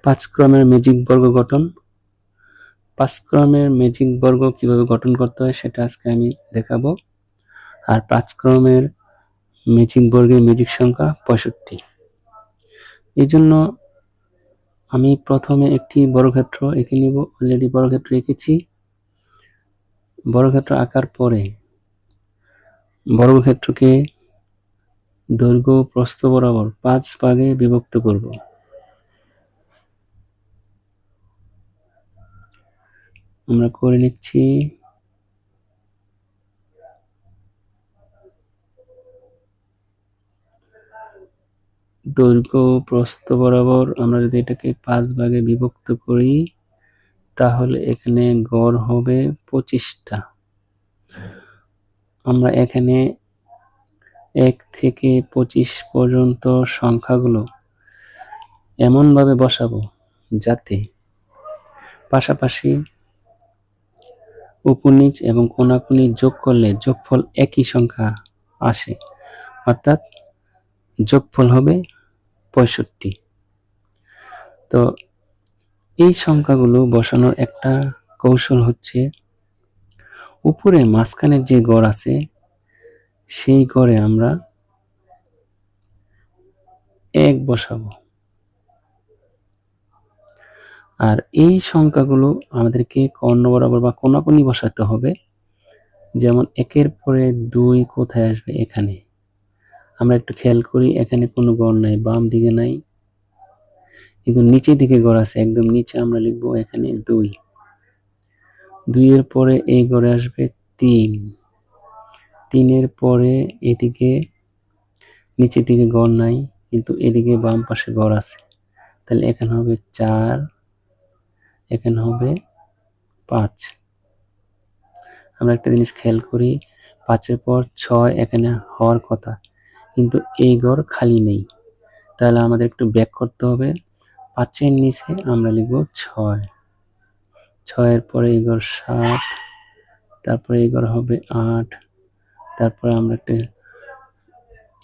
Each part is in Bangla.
5 ক্রমের ম্যাজিক বর্গ গঠন। 5 ক্রমের ম্যাজিক বর্গ কিভাবে গঠন করতে হয় সেটা আজকে আমি দেখাবো। আর 5 ক্রমের ম্যাজিক বর্গের ম্যাজিক সংখ্যা 65। এই জন্য আমি প্রথমে একটি বর্গক্ষেত্র এঁকে নিব। অলরেডি বর্গক্ষেত্র এঁকেছি। বর্গক্ষেত্র আঁকার পরে বর্গক্ষেত্রকে দৈর্ঘ্য প্রস্থ বরাবর 5 ভাগে বিভক্ত করব। আমরা করে নিচ্ছি। দৈর্ঘ্য প্রস্থ বরাবর আমরা যদি এটাকে 5 ভাগে বিভক্ত করি তাহলে এখানে গড় হবে 25টা। আমরা এখানে 1 থেকে 25 পর্যন্ত সংখ্যাগুলো এমনভাবে বসাবো যাতে পাশাপাশি উপনিচ এবং কোনাকুনি যোগ করলে যোগফল একই সংখ্যা আসে, অর্থাৎ যোগফল হবে 65। তো এই সংখ্যাগুলো বসানোর একটা কৌশল হচ্ছে, উপরে মাঝখানের যে গড় আছে সেই গড়ে আমরা 1 বসাবো। আর এই সংখ্যাগুলো আমাদেরকে কর্ণ বরাবর বা কোনাকুনি বসাতে হবে। যেমন 1-এর পরে 2 কোথায় আসবে? এখানে। আমরা একটু খেয়াল করি, এখানে কোনো গড় নাই, বাম দিকে নাই, কিন্তু নিচের দিকে গড় আছে। একদম নিচে আমরা লিখবো এখানে 2। 2-এর পরে এই গড়ে আসবে 3। 3-এর পরে এদিকে নিচের দিকে গড় নাই, কিন্তু এদিকে বাম পাশে গড় আছে। তাহলে এখানে হবে 4, এখানে হবে 5। আমরা একটা জিনিস খেয়াল করি, 5-এর পর 6 এখানে হওয়ার কথা, কিন্তু এই গড় খালি নেই। তাহলে আমাদের একটু ব্যাক করতে হবে। 5-এর নিচে আমরা লিখব 6। 6-এর পরে এই গড় 7, তারপরে এই গড় হবে 8, তারপরে আমরা একটা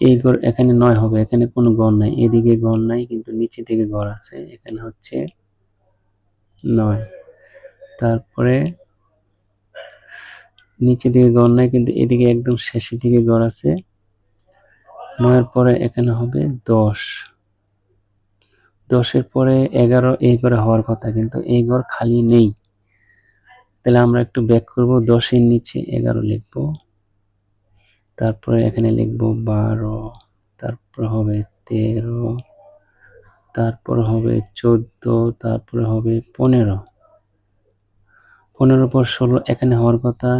এই গড় এখানে 9 হবে। এখানে কোনো গড় নাই, এদিকে গড় নাই, কিন্তু নিচে দিকে গড় আছে। এখানে হচ্ছে 9। তারপরে নিচে দিকে গড় নাই, কিন্তু এদিকে একদম শেষের দিকে গড় আছে। 9-এর পরে এখানে হবে 10। 10-এর পরে 11 এই ঘরে হওয়ার কথা, কিন্তু এই ঘর খালি নেই। তাহলে আমরা একটু ব্যাক করব। 10-এর নিচে 11 লিখব, তারপরে এখানে লিখব 12, তারপর হবে 13, তারপর হবে 14, তারপরে হবে 15। 15-এর পর 16 এখানে হওয়ার কথা,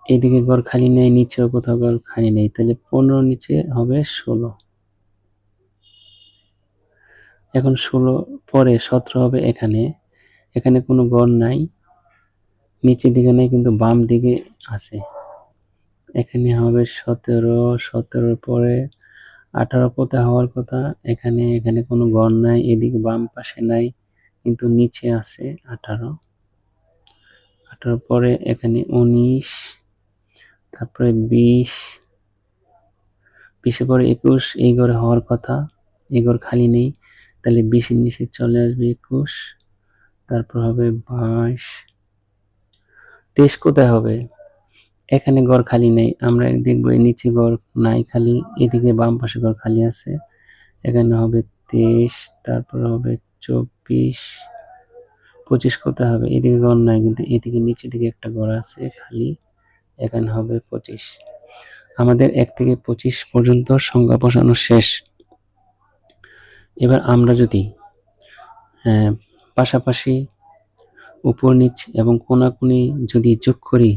এদিকে ঘর খালি নেই, নিচেও কোথাও ঘর খালি নেই। তাহলে 15 নিচে হবে 16। এখন 16 পরে 17 হবে এখানে। এখানে কোনো গড় নাই, নিচের দিকে নেই, কিন্তু বাম দিকে আছে। এখানে হবে 17। 17-এর পরে 18 কোথায় হওয়ার কথা? এখানে। এখানে কোনো গড় নাই, এদিকে বাম পাশে নাই, কিন্তু নিচে আছে 18। 18 পরে এখানে 19, তারপরে 20, 20-এর পরে 21 এই ঘরে হওয়ার কথা, এই ঘর খালি নেই। তাহলে 20-এর নিচে চলে আসবে 21, তারপর হবে 22। 23 কোথায় হবে? এখানে ঘর খালি নেই, আমরা দেখবো নিচে ঘর নাই, খালি এদিকে বাম পাশে ঘর খালি আছে। এখানে হবে 23, তারপর হবে 24। 25 কোথায় হবে? এদিকে ঘর নাই, কিন্তু এদিকে নিচের দিকে একটা ঘর আছে খালি, এখানে হবে 25। আমাদের 1 থেকে 25 পর্যন্ত সংখ্যা বসানো শেষ। এবার আমরা যদি পাশাপাশি উপর নিচ এবং কোনাকুনি যদি যোগ করি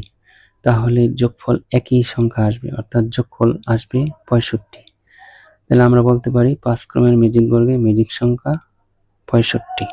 তাহলে যোগফল একই সংখ্যা আসবে, অর্থাৎ যোগফল আসবে 65। তাহলে আমরা বলতে পারি 5 ক্রমের ম্যাজিক বর্গের ম্যাজিক সংখ্যা 65।